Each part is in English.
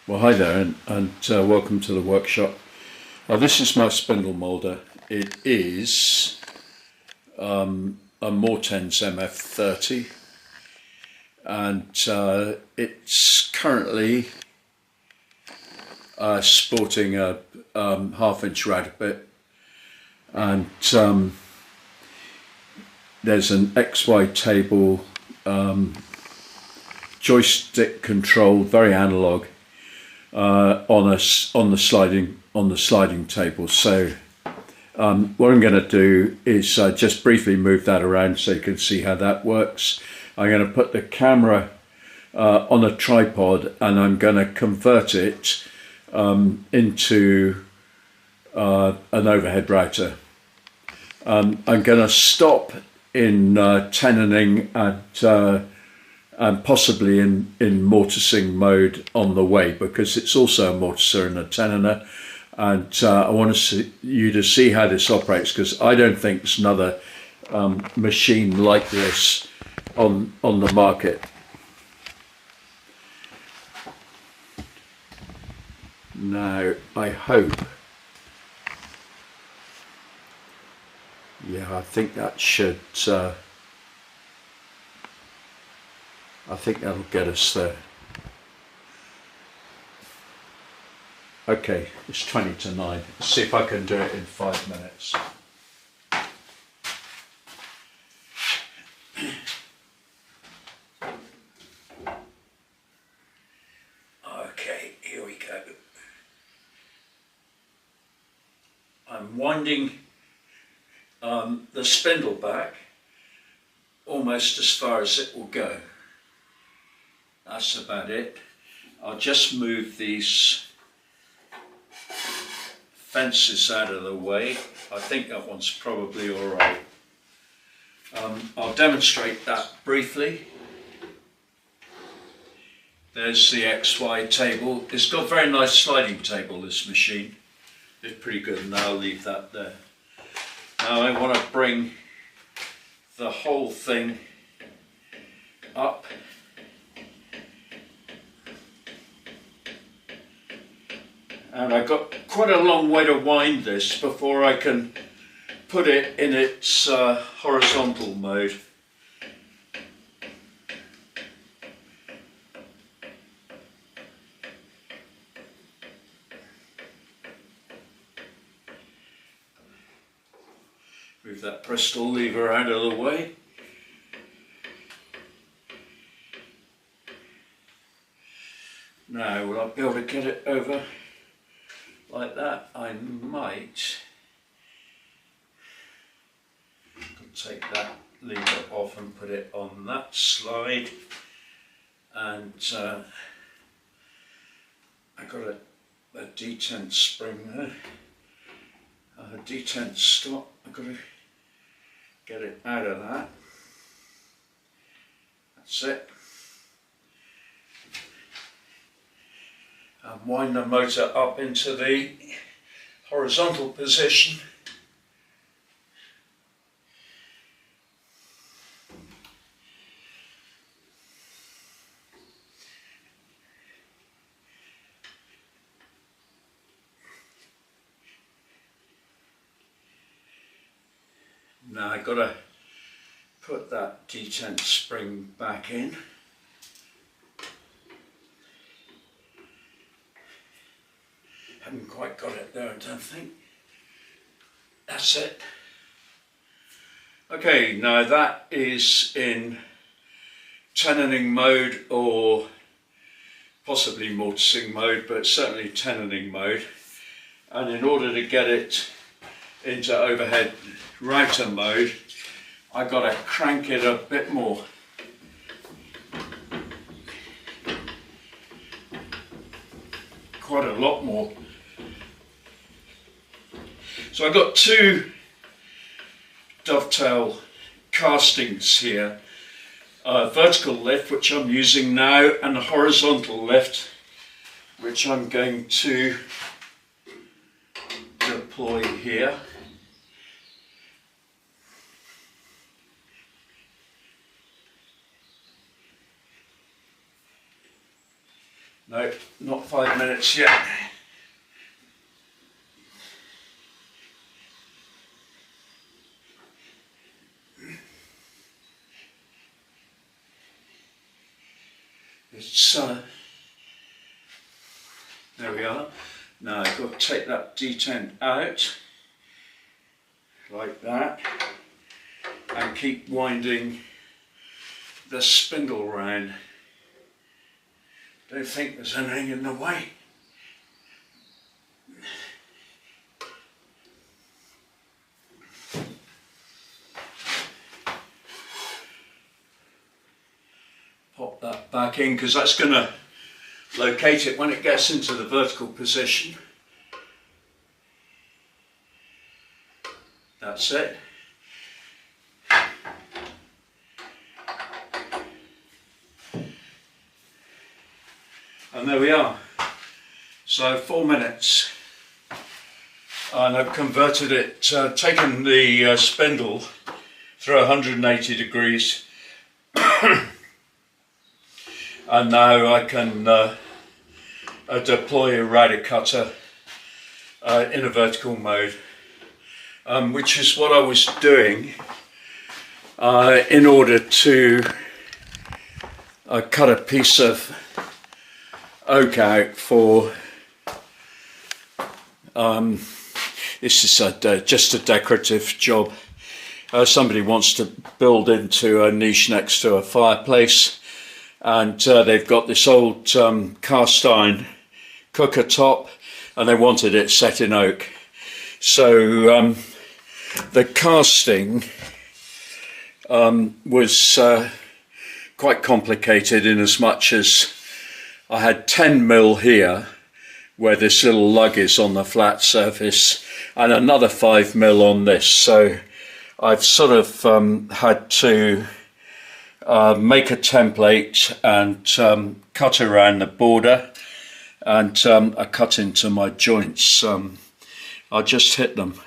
Well, hi there, and welcome to the workshop. This is my spindle moulder. It is a moretens mf30, and it's currently sporting a half-inch router bit, and there's an XY table, joystick controlled, very analog. On the sliding table. So what I'm going to do is just briefly move that around so you can see how that works. I'm going to put the camera on a tripod, and I'm going to convert it into an overhead router. I'm going to stop in tenoning and possibly in mortising mode on the way, because it's also a mortiser and a tenoner, and I want you to see how this operates, because I don't think there's another machine like this on the market. Now I hope, yeah, I think that should I think that'll get us there. Okay, it's 20 to 9. Let's see if I can do it in 5 minutes. Okay, here we go. I'm winding the spindle back almost as far as it will go. That's about it. I'll just move these fences out of the way. I think that one's probably all right. I'll demonstrate that briefly. There's the XY table. It's got a very nice sliding table, this machine. It's pretty good, and I'll leave that there. Now I want to bring the whole thing up. And I've got quite a long way to wind this before I can put it in its horizontal mode. Move that Bristol lever out of the way. Now, will I be able to get it over like that? I might take that lever off and put it on that slide, and I got a detent spring there, a detent stop. I've got to get it out of that. That's it. And wind the motor up into the horizontal position. Now I've got to put that detent spring back in. Haven't quite got it there, I don't think. That's it. Okay, now that is in tenoning mode, or possibly mortising mode, but certainly tenoning mode. And in order to get it into overhead router mode, I've got to crank it a bit more. Quite a lot more. So I've got two dovetail castings here, a vertical lift, which I'm using now, and a horizontal lift, which I'm going to deploy here. No, not 5 minutes yet. It's there we are. Now I've got to take that detent out like that and keep winding the spindle round. Don't think there's anything in the way. Pop that back in because that's going to locate it when it gets into the vertical position. That's it. And there we are. So 4 minutes. And I've converted it, taken the spindle through 180 degrees. And now I can deploy a router cutter in a vertical mode, which is what I was doing in order to cut a piece of oak out for this is just a decorative job. Somebody wants to build into a niche next to a fireplace, and they've got this old cast iron cooker top and they wanted it set in oak. So the casting was quite complicated, in as much as I had 10 mil here where this little lug is on the flat surface and another 5 mil on this. So I've sort of had to make a template and cut around the border, and I cut into my joints. I just hit them.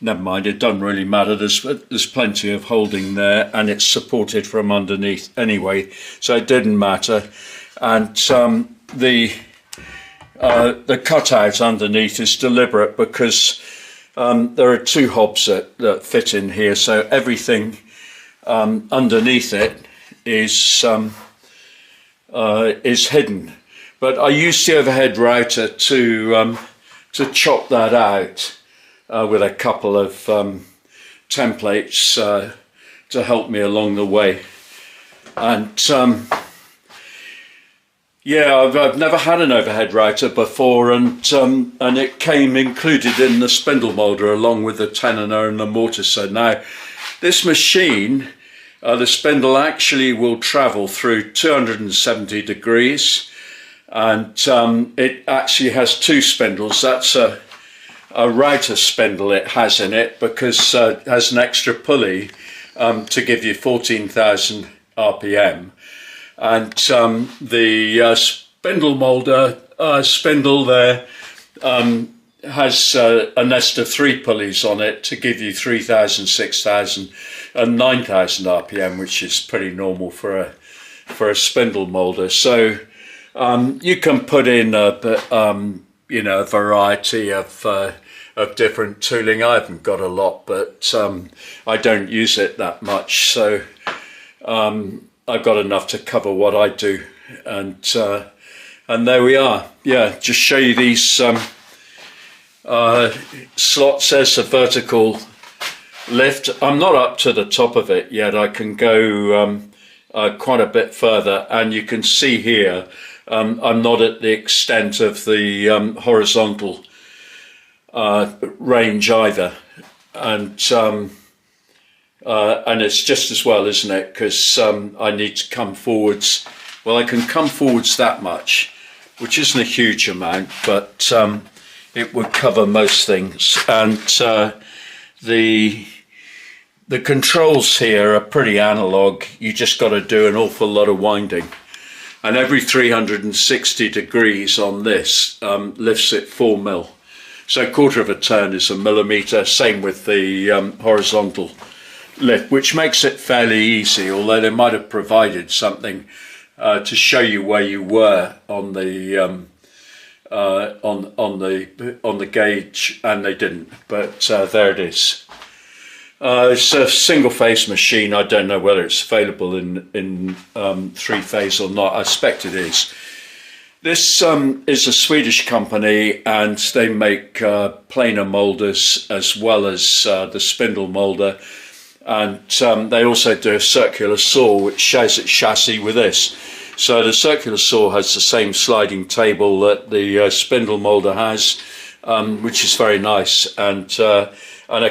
Never mind, it doesn't really matter. There's plenty of holding there, and it's supported from underneath anyway, so it didn't matter. And the cutout underneath is deliberate because there are 2 hobs that fit in here, so everything underneath it is hidden. But I used the overhead router to chop that out with a couple of templates to help me along the way. And yeah, I've never had an overhead router before, and it came included in the spindle moulder along with the tenon and the mortar. So now this machine, the spindle actually will travel through 270 degrees, and it actually has 2 spindles. That's a router spindle it has in it, because it has an extra pulley to give you 14,000 RPM. And the spindle moulder spindle there has a nest of 3 pulleys on it to give you 3,000, 6,000 and 9,000 RPM, which is pretty normal for a spindle moulder. So you can put in you know, a variety of different tooling. I haven't got a lot, but I don't use it that much, so I've got enough to cover what I do. And there we are. Yeah, just show you these slots. There's a vertical lift. I'm not up to the top of it yet. I can go quite a bit further, and you can see here I'm not at the extent of the horizontal range either, and it's just as well, isn't it? Because I need to come forwards. Well, I can come forwards that much, which isn't a huge amount, but it would cover most things. And the controls here are pretty analog. You just got to do an awful lot of winding, and every 360 degrees on this lifts it 4 mil. So a quarter of a turn is a millimetre. Same with the horizontal lift, which makes it fairly easy, although they might have provided something to show you where you were on the on the gauge, and they didn't. But there it is. It's a single phase machine. I don't know whether it's available in 3-phase or not. I suspect it is. This is a Swedish company, and they make planer moulders as well as the spindle moulder, and they also do a circular saw which shares its chassis with this. So the circular saw has the same sliding table that the spindle moulder has, which is very nice, and a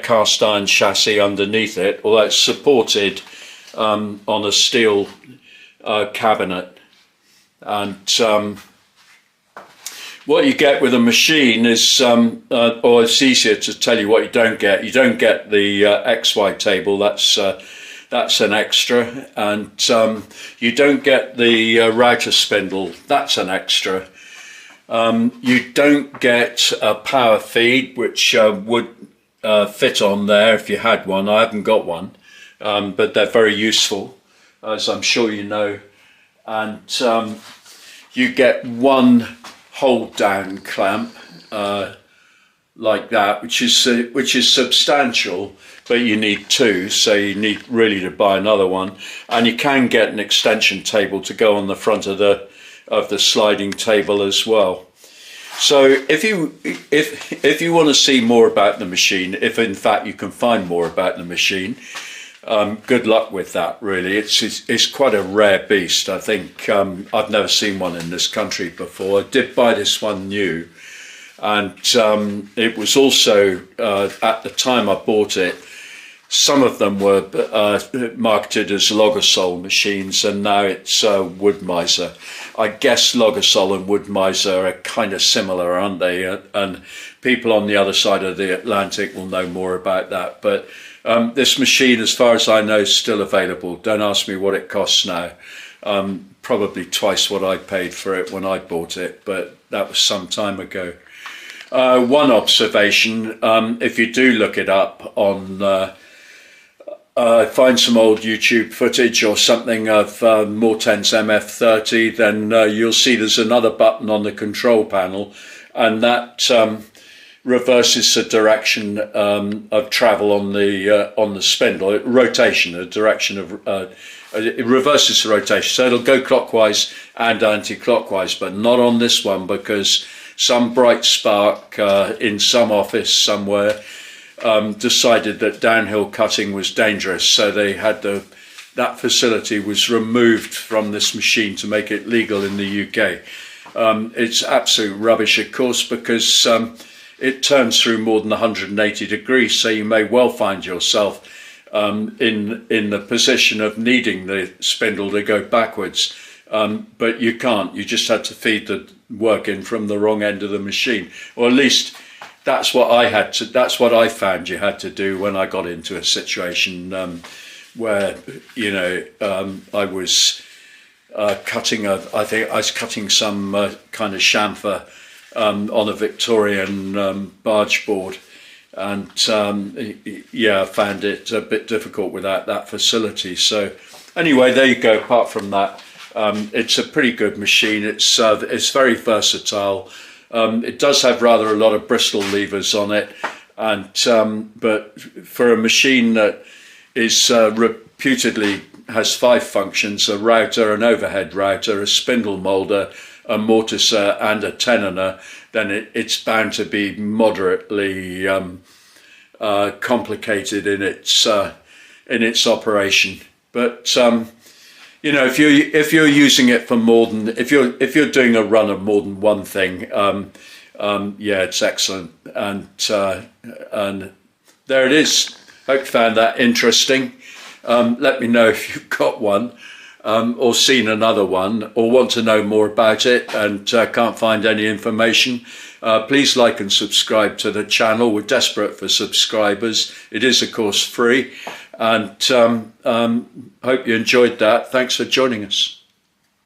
cast iron chassis underneath it, although it's supported on a steel cabinet. And what you get with a machine is, or it's easier to tell you what you don't get. You don't get the XY table, that's an extra, and you don't get the router spindle, that's an extra. You don't get a power feed, which would fit on there if you had one. I haven't got one, but they're very useful, as I'm sure you know. And you get one hold down clamp like that, which is substantial, but you need two, so you need really to buy another one. And you can get an extension table to go on the front of the sliding table as well. So if you want to see more about the machine, if in fact you can find more about the machine, good luck with that. Really, it's quite a rare beast. I think I've never seen one in this country before. I did buy this one new, and it was also at the time I bought it, some of them were marketed as Logasol machines, and now it's Wood Miser. I guess Logasol and Wood Miser are kind of similar, aren't they? And people on the other side of the Atlantic will know more about that. But this machine, as far as I know, is still available. Don't ask me what it costs now. Probably twice what I paid for it when I bought it, but that was some time ago. One observation, if you do look it up on find some old YouTube footage or something of Moretens mf30, then you'll see there's another button on the control panel, and that reverses the direction of travel on the spindle, rotation, the direction of it reverses the rotation, so it'll go clockwise and anti-clockwise, but not on this one, because some bright spark in some office somewhere decided that downhill cutting was dangerous, so they had that facility was removed from this machine to make it legal in the UK. It's absolute rubbish, of course, because it turns through more than 180 degrees, so you may well find yourself in the position of needing the spindle to go backwards, but you can't. You just had to feed the work in from the wrong end of the machine, or at least that's what I found you had to do when I got into a situation where, you know, I was cutting I think I was cutting some kind of chamfer on a Victorian barge board, and yeah, I found it a bit difficult without that facility. So anyway, there you go. Apart from that, it's a pretty good machine. It's very versatile. It does have rather a lot of Bristol levers on it, and but for a machine that is reputedly has 5 functions: a router, an overhead router, a spindle moulder, a mortiser and a tenoner, then it's bound to be moderately complicated in its operation. But you know, if you're using it for more than, if you're doing a run of more than one thing, yeah, it's excellent. And there it is. Hope you found that interesting. Let me know if you've got one, or seen another one, or want to know more about it and can't find any information. Please like and subscribe to the channel. We're desperate for subscribers. It is, of course, free. And hope you enjoyed that. Thanks for joining us.